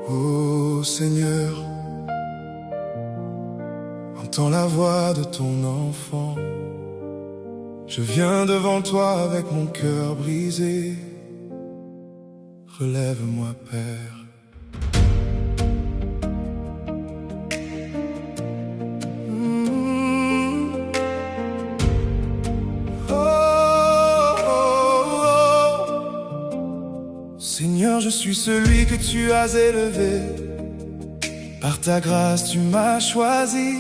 Ô Seigneur, entends la voix de ton enfant. Je viens devant toi avec mon cœur brisé. Relève-moi, Père. Seigneur, je suis celui que tu as élevé. Par ta grâce, tu m'as choisi.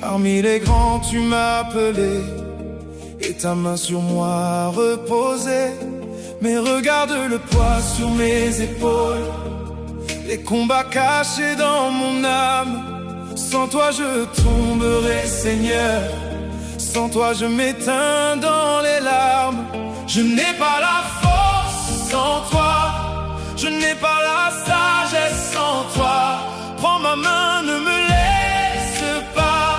Parmi les grands, tu m'as appelé. Et ta main sur moi a reposé. Mais regarde le poids sur mes épaules, les combats cachés dans mon âme. Sans toi, je tomberai, Seigneur. Sans toi, je m'éteins dans les larmes. Je n'ai pas la force sans toi. Je n'ai pas la sagesse sans toi. Prends ma main, ne me laisse pas,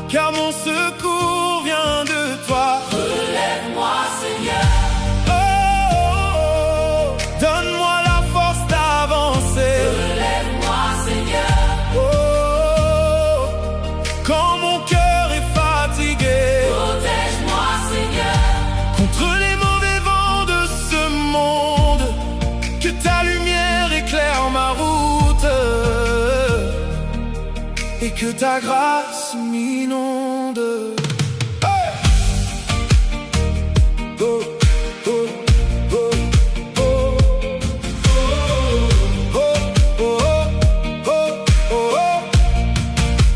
car mon secours vient de toi. Relève-moi, Seigneur. Oh, oh, oh. Donne-moi la force d'avancer. Relève-moi, Seigneur. Oh, oh. Quand mon cœur est fatigué, Protège-moi, Seigneur. contre les mauvais vents de ce monde, que ta lumière éclaire ma route et que ta grâce m'inonde. Hey! Oh, oh, oh, oh. Oh, oh, oh, oh, oh.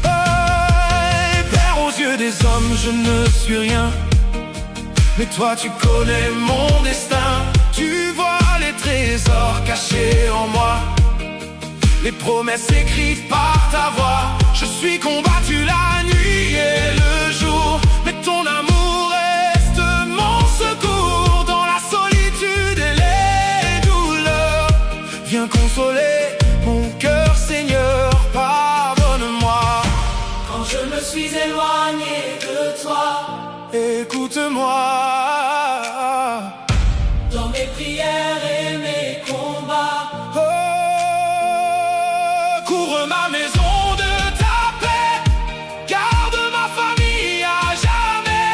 Hey! Père, aux yeux des hommes, je ne suis rien, mais toi tu connais mon destin. Tu vois les trésors cachés en moi, les promesses écrites par ta voix. Je suis combattu la nuit et le jour, mais ton amour reste mon secours. Dans la solitude et les douleurs, viens consoler mon cœur, Seigneur, pardonne-moi. Quand je me suis éloigné de toi, Écoute-moi. dans mes prières et mes combats, Oh, couvre ma maison de ta paix, garde ma famille à jamais.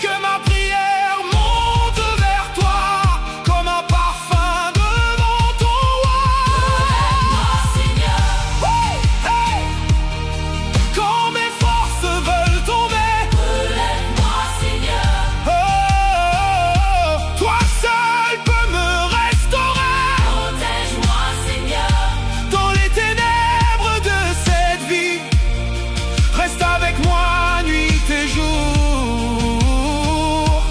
Que ma prière monte vers toi comme un parfum devant ton roi. relève-moi, Seigneur. Hey, hey. Quand mes forces veulent tomber, Relève-moi, Seigneur. oh, oh, oh, toi seul peux me restaurer. Protège-moi, Seigneur. Dans les ténèbres de cette vie, reste avec moi nuit et jour,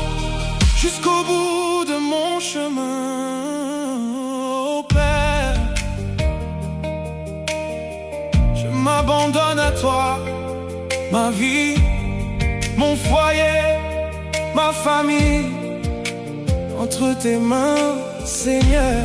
jusqu'au bout de mon chemin, oh Père. Je m'abandonne à toi, ma vie, mon foyer, ma famille, entre tes mains, Seigneur.